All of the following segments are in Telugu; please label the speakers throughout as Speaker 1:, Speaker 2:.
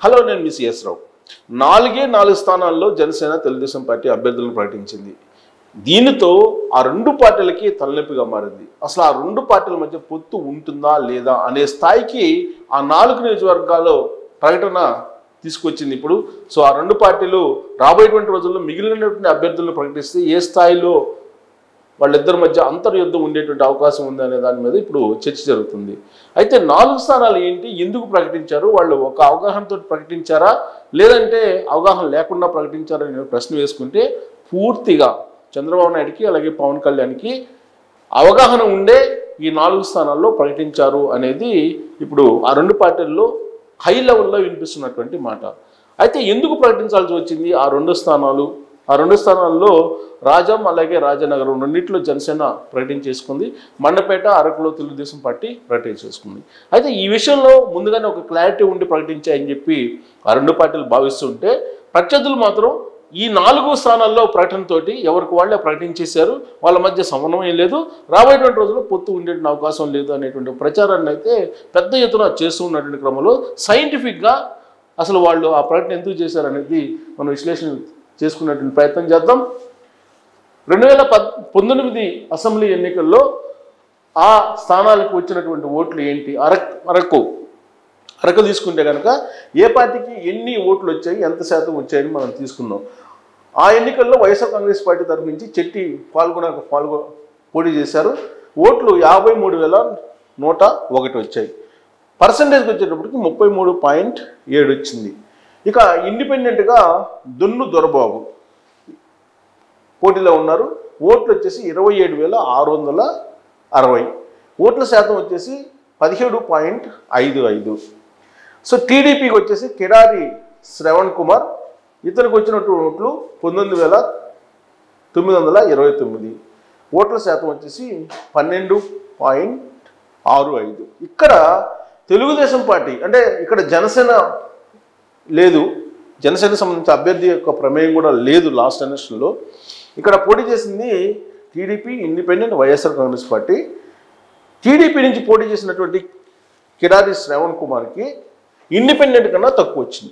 Speaker 1: హలో, నేను మీ సిఎస్ రావు. 4 స్థానాల్లో జనసేన తెలుగుదేశం పార్టీ అభ్యర్థులను ప్రకటించింది. దీనితో ఆ రెండు పార్టీలకి తలనొప్పిగా మారింది. అసలు ఆ రెండు పార్టీల మధ్య పొత్తు ఉంటుందా లేదా అనే స్థాయికి ఆ 4 నియోజకవర్గాల్లో ప్రకటన తీసుకొచ్చింది ఇప్పుడు. సో ఆ రెండు పార్టీలు రాబోయేటువంటి రోజుల్లో మిగిలినటువంటి అభ్యర్థులను ప్రకటిస్తే ఏ స్థాయిలో వాళ్ళిద్దరి మధ్య అంతర్యుద్ధం ఉండేటువంటి అవకాశం ఉంది అనే దాని మీద ఇప్పుడు చర్చ జరుగుతుంది. అయితే 4 స్థానాలు ఏంటి, ఎందుకు ప్రకటించారు, వాళ్ళు ఒక అవగాహనతో ప్రకటించారా లేదంటే అవగాహన లేకుండా ప్రకటించారా అనే ప్రశ్న వేసుకుంటే పూర్తిగా చంద్రబాబు నాయుడుకి అలాగే పవన్ కళ్యాణ్కి అవగాహన ఉండే ఈ 4 స్థానాల్లో ప్రకటించారు అనేది ఇప్పుడు ఆ రెండు పార్టీల్లో హై లెవెల్లో వినిపిస్తున్నటువంటి మాట. అయితే ఎందుకు ప్రకటించాల్సి వచ్చింది ఆ రెండు స్థానాలు? ఆ రెండు స్థానాల్లో రాజం అలాగే రాజనగరం రెండింటిలో జనసేన ప్రకటించేసుకుంది. మండపేట, అరకులో తెలుగుదేశం పార్టీ ప్రకటించేసుకుంది. అయితే ఈ విషయంలో ముందుగానే ఒక క్లారిటీ ఉండి ప్రకటించాయని చెప్పి ఆ రెండు పార్టీలు భావిస్తుంటే, ప్రత్యర్థులు మాత్రం ఈ 4 స్థానాల్లో ప్రకటనతోటి ఎవరికి వాళ్ళే ప్రకటించేశారు, వాళ్ళ మధ్య సమన్వయం లేదు, రాబోయేటువంటి రోజుల్లో పొత్తు ఉండేటువంటి అవకాశం లేదు అనేటువంటి ప్రచారాన్ని అయితే పెద్ద ఎత్తున చేస్తూ ఉన్నటువంటి క్రమంలో సైంటిఫిక్గా అసలు వాళ్ళు ఆ ప్రకటన ఎందుకు చేశారనేది మనం విశ్లేషణ చేసుకునేటువంటి ప్రయత్నం చేద్దాం. 2019 అసెంబ్లీ ఎన్నికల్లో ఆ స్థానాలకు వచ్చినటువంటి ఓట్లు ఏంటి, అరకు తీసుకుంటే కనుక ఏ పార్టీకి ఎన్ని ఓట్లు వచ్చాయి, ఎంత శాతం వచ్చాయని మనం తీసుకున్నాం. ఆ ఎన్నికల్లో వైఎస్ఆర్ కాంగ్రెస్ పార్టీ తరఫు నుంచి చెట్టి పోటీ చేశారు. ఓట్లు 53,101 వచ్చాయి. పర్సంటేజ్కి వచ్చేటప్పటికి 33.7 వచ్చింది. ఇక ఇండిపెండెంట్గా దున్ను దొరబాబు పోటీలో ఉన్నారు. ఓట్లు వచ్చేసి 27,660. ఓట్ల శాతం వచ్చేసి 17.55. సో టీడీపీకి వచ్చేసి కిడారి శ్రవణ్ కుమార్, ఇతనికి వచ్చినటువంటి ఓట్లు 19,929. ఓట్ల శాతం వచ్చేసి 12.65. ఇక్కడ తెలుగుదేశం పార్టీ అంటే ఇక్కడ జనసేన లేదు, జనసేనకు సంబంధించిన అభ్యర్థి యొక్క ప్రమేయం కూడా లేదు. లాస్ట్ ఎలక్షన్లో ఇక్కడ పోటీ చేసింది TDP, independent, YSR Congress party. TDP నుంచి పోటీ చేసినటువంటి కిడారి శ్రవణ్ కుమార్కి ఇండిపెండెంట్ కన్నా తక్కువ వచ్చింది.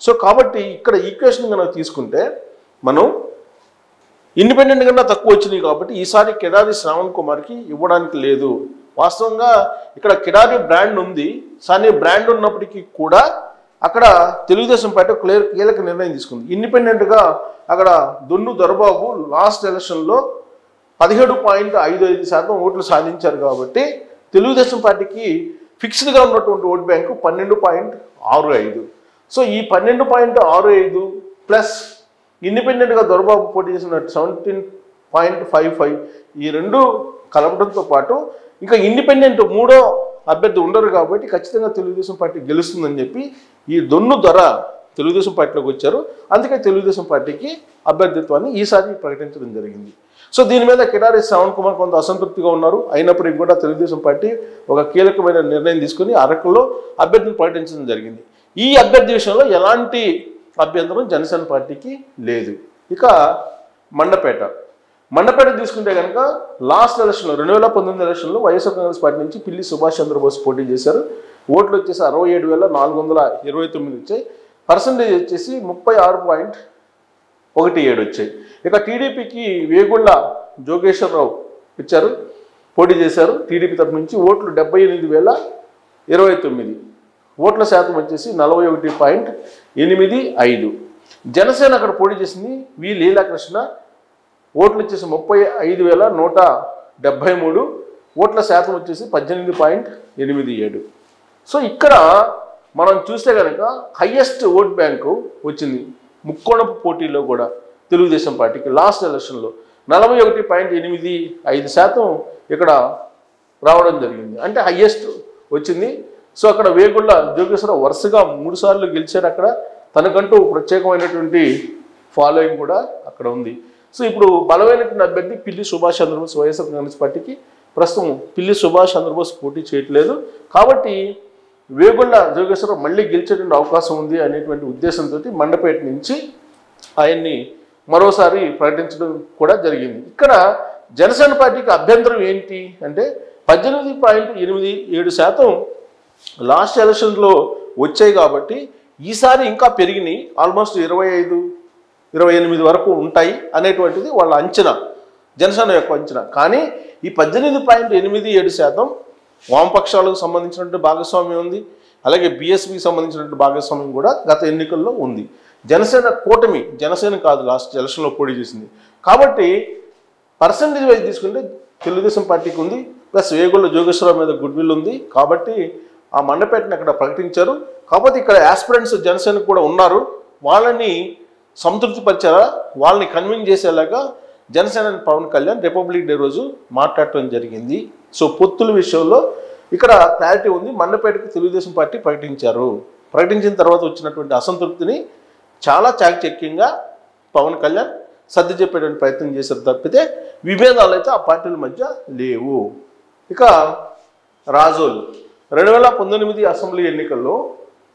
Speaker 1: సో కాబట్టి ఇక్కడ ఈక్వేషన్ కనుక తీసుకుంటే మనం ఇండిపెండెంట్ కన్నా తక్కువ వచ్చినాయి కాబట్టి ఈసారి కిడారి శ్రవణ్ కుమార్కి ఇవ్వడానికి లేదు. వాస్తవంగా ఇక్కడ కిడారి బ్రాండ్ ఉంది, కానీ బ్రాండ్ ఉన్నప్పటికీ కూడా అక్కడ తెలుగుదేశం పార్టీ కీలక నిర్ణయం తీసుకుంది. ఇండిపెండెంట్గా అక్కడ దొన్ను దొరబాబు లాస్ట్ ఎలక్షన్లో 17.55% ఓట్లు సాధించారు కాబట్టి తెలుగుదేశం పార్టీకి ఫిక్స్డ్గా ఉన్నటువంటి ఓట్ బ్యాంకు 12.65. సో ఈ 12.65 ప్లస్ ఇండిపెండెంట్గా దొరబాబు పోటీ చేసిన 17.55 ఈ రెండు కలపడంతో పాటు ఇంకా ఇండిపెండెంట్ మూడో అభ్యర్థి ఉండరు కాబట్టి ఖచ్చితంగా తెలుగుదేశం పార్టీ గెలుస్తుందని చెప్పి ఈ దొన్ను ధర తెలుగుదేశం పార్టీలోకి వచ్చారు. అందుకే తెలుగుదేశం పార్టీకి అభ్యర్థిత్వాన్ని ఈసారి ప్రకటించడం జరిగింది. సో దీని మీద కిడారి శ్రవణ్ కుమార్ కొంత అసంతృప్తిగా ఉన్నారు. అయినప్పటికీ కూడా తెలుగుదేశం పార్టీ ఒక కీలకమైన నిర్ణయం తీసుకుని అరకులో అభ్యర్థిని ప్రకటించడం జరిగింది. ఈ అభ్యర్థి విషయంలో ఎలాంటి అభ్యంతరం జనసేన పార్టీకి లేదు. ఇక మండపేట తీసుకుంటే కనుక లాస్ట్ ఎలక్షన్లో 2019 ఎలక్షన్లో వైఎస్ఆర్ కాంగ్రెస్ పార్టీ నుంచి పిల్లి సుభాష్ చంద్రబోస్ పోటీ చేశారు. ఓట్లు వచ్చేసి 67,429 వచ్చాయి. పర్సంటేజ్ వచ్చేసి 36.17 వచ్చాయి. ఇక టీడీపీకి వేగుళ్ళ జోగేశ్వరరావు ఇచ్చారు, పోటీ చేశారు. టీడీపీ తరఫు నుంచి ఓట్లు 78,029. ఓట్ల శాతం వచ్చేసి 41.85. జనసేన అక్కడ పోటీ చేసింది వి లీలాకృష్ణ, ఓట్లు వచ్చేసి 35,173. ఓట్ల శాతం వచ్చేసి 18.87. సో ఇక్కడ మనం చూస్తే కనుక హయ్యెస్ట్ ఓట్ బ్యాంకు వచ్చింది ముక్కోణపు పోటీలో కూడా తెలుగుదేశం పార్టీకి లాస్ట్ ఎలక్షన్లో 41.85% ఇక్కడ రావడం జరిగింది, అంటే హయ్యెస్ట్ వచ్చింది. సో అక్కడ వేగుళ్ళ జోగేశ్వరరావు వరుసగా 3 సార్లు గెలిచారు. అక్కడ తనకంటూ ప్రత్యేకమైనటువంటి ఫాలోయింగ్ కూడా అక్కడ ఉంది. సో ఇప్పుడు బలమైనటువంటి అభ్యర్థి పిల్లి సుభాష్ చంద్రబోస్ వైఎస్ఆర్ కాంగ్రెస్ పార్టీకి ప్రస్తుతం పిల్లి సుభాష్ చంద్రబోస్ పోటీ చేయట్లేదు కాబట్టి వేగుళ్ళ జోగేశ్వరరావు మళ్ళీ గెలిచేటువంటి అవకాశం ఉంది అనేటువంటి ఉద్దేశంతో మండపేట నుంచి ఆయన్ని మరోసారి ప్రకటించడం కూడా జరిగింది. ఇక్కడ జనసేన పార్టీకి అభ్యంతరం ఏంటి అంటే 18.87% లాస్ట్ ఎలక్షన్లో వచ్చాయి కాబట్టి ఈసారి ఇంకా పెరిగినాయి, ఆల్మోస్ట్ 25-28 వరకు ఉంటాయి అనేటువంటిది వాళ్ళ అంచనా, జనసేన యొక్క అంచనా. కానీ ఈ 18.87% వామపక్షాలకు సంబంధించినటువంటి భాగస్వామ్యం ఉంది, అలాగే బీఎస్పీకి సంబంధించినటువంటి భాగస్వామ్యం కూడా గత ఎన్నికల్లో ఉంది. జనసేన కూటమి, జనసేన కాదు లాస్ట్ ఎలక్షన్లో పోటీ చేసింది. కాబట్టి పర్సంటేజ్ వైజ్ తీసుకుంటే తెలుగుదేశం పార్టీకి ఉంది, ప్లస్ వేగుళ్ళ జోగేశ్వరరావు మీద గుడ్ విల్ ఉంది. కాబట్టి ఆ మండపేటని అక్కడ ప్రకటించారు. కాబట్టి ఇక్కడ యాస్పిరెంట్స్ జనసేనకు కూడా ఉన్నారు, వాళ్ళని సంతృప్తి పరిచారా, వాళ్ళని కన్విన్స్ చేసేలాగా జనసేన పవన్ కళ్యాణ్ రిపబ్లిక్ డే రోజు మాట్లాడటం జరిగింది. సో పొత్తుల విషయంలో ఇక్కడ క్లారిటీ ఉంది. మండపేటకు తెలుగుదేశం పార్టీ ప్రకటించారు. ప్రకటించిన తర్వాత వచ్చినటువంటి అసంతృప్తిని చాలా చాకచక్యంగా పవన్ కళ్యాణ్ సర్ది చెప్పేటువంటి ప్రయత్నం చేశారు తప్పితే విభేదాలు అయితే ఆ పార్టీల మధ్య లేవు. ఇక రాజోలు 2019 అసెంబ్లీ ఎన్నికల్లో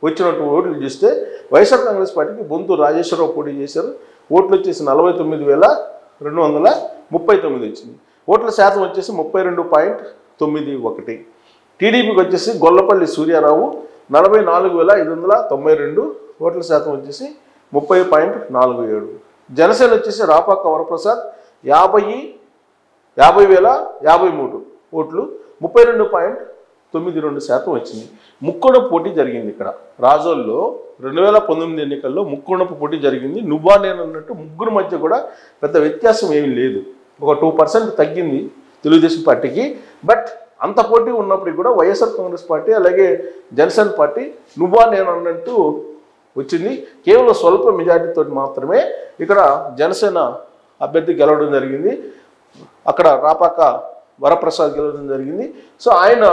Speaker 1: వచ్చినట్టు ఓట్లు చూస్తే వైఎస్ఆర్ కాంగ్రెస్ పార్టీకి బొంతు రాజేశ్వరరావు పోటీ చేశారు. ఓట్లు వచ్చేసి 49,239 వచ్చింది. ఓట్ల శాతం వచ్చేసి 32.91. టీడీపీకి వచ్చేసి గొల్లపల్లి సూర్యారావు 44,592, ఓట్ల శాతం వచ్చేసి 30.47. జనసేన వచ్చేసి రాపాక వరప్రసాద్ 50,053 ఓట్లు 32.92% వచ్చింది. ముక్కోణపు పోటీ జరిగింది. ఇక్కడ రాజోల్లో 2019 ఎన్నికల్లో ముక్కోణపు పోటీ జరిగింది. నువ్వా నేను అన్నట్టు ముగ్గురు మధ్య కూడా పెద్ద వ్యత్యాసం ఏమీ లేదు, ఒక 2% తగ్గింది తెలుగుదేశం పార్టీకి. బట్ అంత పోటీ ఉన్నప్పటికీ కూడా వైఎస్ఆర్ కాంగ్రెస్ పార్టీ అలాగే జనసేన పార్టీ నువ్వా నేను అన్నట్టు వచ్చింది. కేవలం స్వల్ప మెజార్టీతో మాత్రమే ఇక్కడ జనసేన అభ్యర్థి గెలవడం జరిగింది. అక్కడ రాపాక వరప్రసాద్ గెలవడం జరిగింది. సో ఆయన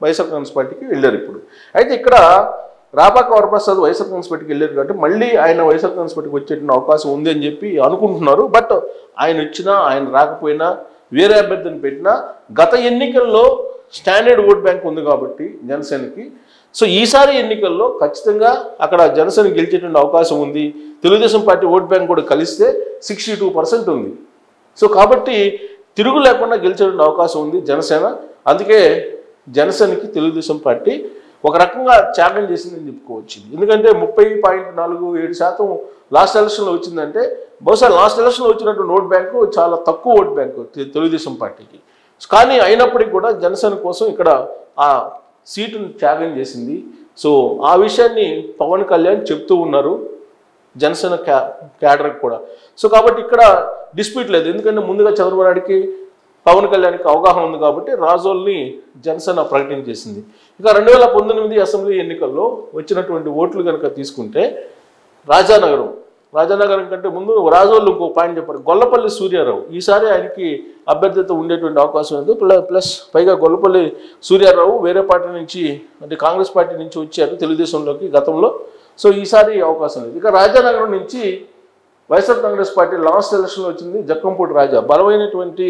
Speaker 1: వైఎస్ఆర్ కాంగ్రెస్ పార్టీకి వెళ్ళారు. ఇప్పుడు అయితే ఇక్కడ రాపాక వరప్రసాద్ వైఎస్ఆర్ కాంగ్రెస్ పార్టీకి వెళ్ళారు కాబట్టి మళ్ళీ ఆయన వైఎస్ఆర్ కాంగ్రెస్ పార్టీకి వచ్చేటువంటి అవకాశం ఉంది అని చెప్పి అనుకుంటున్నారు. బట్ ఆయన వచ్చినా ఆయన రాకపోయినా వేరే అభ్యర్థిని పెట్టినా గత ఎన్నికల్లో స్టాండర్డ్ ఓట్ బ్యాంక్ ఉంది కాబట్టి జనసేనకి, సో ఈసారి ఎన్నికల్లో ఖచ్చితంగా అక్కడ జనసేన గెలిచేటువంటి అవకాశం ఉంది. తెలుగుదేశం పార్టీ ఓట్ బ్యాంక్ కూడా కలిస్తే 62% ఉంది. సో కాబట్టి తిరుగు లేకుండా గెలిచేటువంటి అవకాశం ఉంది జనసేన. అందుకే జనసేనకి తెలుగుదేశం పార్టీ ఒక రకంగా త్యాగం చేసిందని చెప్పుకోవచ్చు. ఎందుకంటే 30.47% లాస్ట్ ఎలక్షన్లో వచ్చిందంటే బహుశా లాస్ట్ ఎలక్షన్లో వచ్చినటువంటి ఓట్ బ్యాంకు చాలా తక్కువ ఓట్ బ్యాంకు తెలుగుదేశం పార్టీకి. కానీ అయినప్పటికీ కూడా జనసేన కోసం ఇక్కడ ఆ సీటును త్యాగం చేసింది. సో ఆ విషయాన్ని పవన్ కళ్యాణ్ చెప్తూ ఉన్నారు జనసేన క్యాడర్కి కూడా. సో కాబట్టి ఇక్కడ డిస్ప్యూట్ లేదు, ఎందుకంటే ముందుగా చంద్రబాబు నాయుడికి పవన్ కళ్యాణ్కి అవగాహన ఉంది కాబట్టి రాజోల్ని జనసేన ప్రకటించేసింది. ఇక 2019 అసెంబ్లీ ఎన్నికల్లో వచ్చినటువంటి ఓట్లు కనుక తీసుకుంటే రాజానగరం కంటే ముందు రాజోళ్ళు ఇంకో పాయింట్ చెప్పారు. గొల్లపల్లి సూర్యారావు ఈసారి ఆయనకి అభ్యర్థితో ఉండేటువంటి అవకాశం ఉంది. ప్లస్ పైగా గొల్లపల్లి సూర్యారావు వేరే పార్టీ నుంచి అంటే కాంగ్రెస్ పార్టీ నుంచి వచ్చారు తెలుగుదేశంలోకి గతంలో. సో ఈసారి అవకాశం లేదు. ఇక రాజానగరం నుంచి వైఎస్ఆర్ కాంగ్రెస్ పార్టీ లాస్ట్ ఎలక్షన్లో వచ్చింది జక్కంపూడి రాజా, బలమైనటువంటి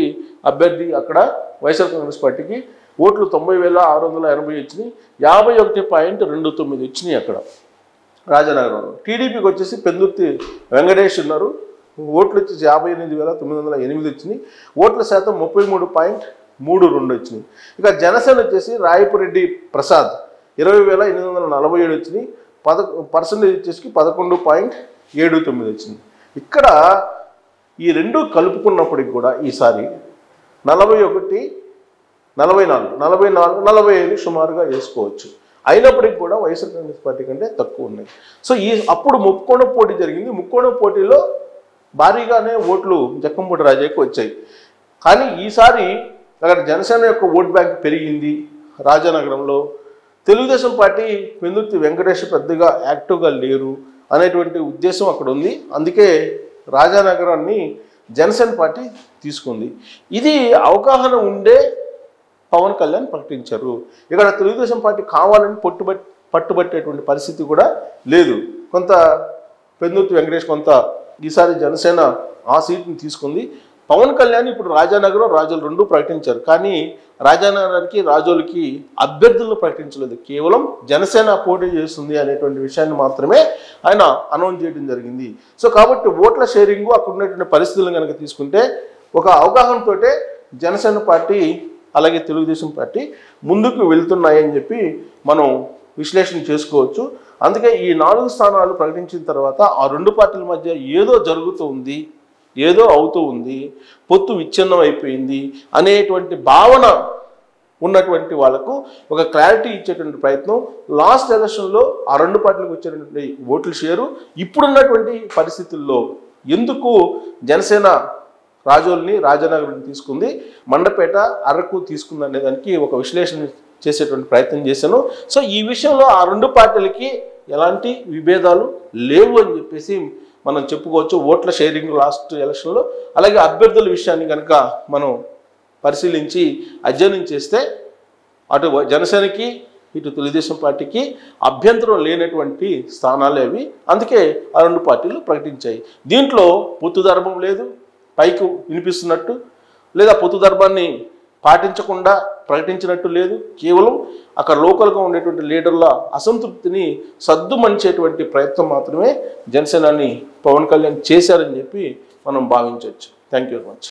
Speaker 1: అభ్యర్థి. అక్కడ వైఎస్ఆర్ కాంగ్రెస్ పార్టీకి ఓట్లు 90,680 వచ్చినాయి, 51.29 వచ్చినాయి అక్కడ రాజానగరంలో. టీడీపీకి వచ్చేసి పెందుర్తి వెంకటేష్ ఉన్నారు, ఓట్లు వచ్చేసి 58,908 వచ్చినాయి, ఓట్ల శాతం 33.32 వచ్చినాయి. ఇక జనసేన వచ్చేసి రాయపురెడ్డి ప్రసాద్ 20,847 వచ్చినాయి, పర్సెంటేజ్ వచ్చేసి 11.79 వచ్చింది. ఇక్కడ ఈ రెండు కలుపుకున్నప్పటికి కూడా ఈసారి 41, 44, 45 సుమారుగా వేసుకోవచ్చు. అయినప్పటికీ కూడా వైఎస్ఆర్ కాంగ్రెస్ పార్టీ కంటే తక్కువ ఉన్నాయి. సో అప్పుడు ముక్కోణ పోటీ జరిగింది. ముక్కోణ పోటీలో భారీగానే ఓట్లు జక్కంపూడి రాజాకి వచ్చాయి. కానీ ఈసారి అక్కడ జనసేన యొక్క ఓట్ బ్యాంక్ పెరిగింది రాజానగరంలో. తెలుగుదేశం పార్టీ పెందుర్తి వెంకటేష్ పెద్దగా యాక్టివ్గా లేరు అనేటువంటి ఉద్దేశం అక్కడ ఉంది. అందుకే రాజానగరాన్ని జనసేన పార్టీ తీసుకుంది. ఇది అవగాహన ఉండే పవన్ కళ్యాణ్ ప్రకటించారు. ఇక్కడ తెలుగుదేశం పార్టీ కావాలని పట్టుబట్టేటువంటి పరిస్థితి కూడా లేదు. కొంత పెందుర్తి వెంకటేష్ కొంత ఈసారి జనసేన ఆ సీట్ని తీసుకుంది. పవన్ కళ్యాణ్ ఇప్పుడు రాజానగరం రాజోలు రెండు ప్రకటించారు. కానీ రాజానగరానికి రాజోలకి అభ్యర్థులను ప్రకటించలేదు, కేవలం జనసేన పోటీ చేస్తుంది అనేటువంటి విషయాన్ని మాత్రమే ఆయన అనౌన్స్ చేయడం జరిగింది. సో కాబట్టి ఓట్ల షేరింగ్ అక్కడ ఉన్నటువంటి పరిస్థితులను కనుక తీసుకుంటే ఒక అవగాహనతోటే జనసేన పార్టీ అలాగే తెలుగుదేశం పార్టీ ముందుకు వెళ్తున్నాయని చెప్పి మనం విశ్లేషణ చేసుకోవచ్చు. అందుకే ఈ 4 స్థానాలు ప్రకటించిన తర్వాత ఆ రెండు పార్టీల మధ్య ఏదో జరుగుతూ ఉంది, ఏదో అవుతూ ఉంది, పొత్తు విచ్ఛిన్నం అయిపోయింది అనేటువంటి భావన ఉన్నటువంటి వాళ్ళకు ఒక క్లారిటీ ఇచ్చేటువంటి ప్రయత్నం లాస్ట్ ఎలక్షన్లో ఆ రెండు పార్టీలకు వచ్చేటువంటి ఓట్ల షేరు ఇప్పుడున్నటువంటి పరిస్థితుల్లో ఎందుకు జనసేన రాజానగరం తీసుకుంది, మండపేట అరకు తీసుకుంది అనే దానికి ఒక విశ్లేషణ చేసేటువంటి ప్రయత్నం చేశాను. సో ఈ విషయంలో ఆ రెండు పార్టీలకి ఎలాంటి విభేదాలు లేవు అని చెప్పేసి మనం చెప్పుకోవచ్చు ఓట్ల షేరింగ్ లాస్ట్ ఎలక్షన్లో. అలాగే అభ్యర్థుల విషయాన్ని కనుక మనం పరిశీలించి అధ్యయనం చేస్తే అటు జనసేనకి ఇటు తెలుగుదేశం పార్టీకి అభ్యంతరం లేనటువంటి స్థానాలే అవి. అందుకే ఆ రెండు పార్టీలు ప్రకటించాయి. దీంట్లో పొత్తు ధర్మం లేదు పైకి వినిపిస్తున్నట్టు, లేదా పొత్తు ధర్మాన్ని పాటించకుండా ప్రకటించినట్టు లేదు. కేవలం అక్కడ లోకల్గా ఉండేటువంటి లీడర్ల అసంతృప్తిని సద్దుమణిచేటువంటి ప్రయత్నం మాత్రమే జనసేనాని పవన్ కళ్యాణ్ చేశారని చెప్పి మనం భావించవచ్చు. Thank you very much.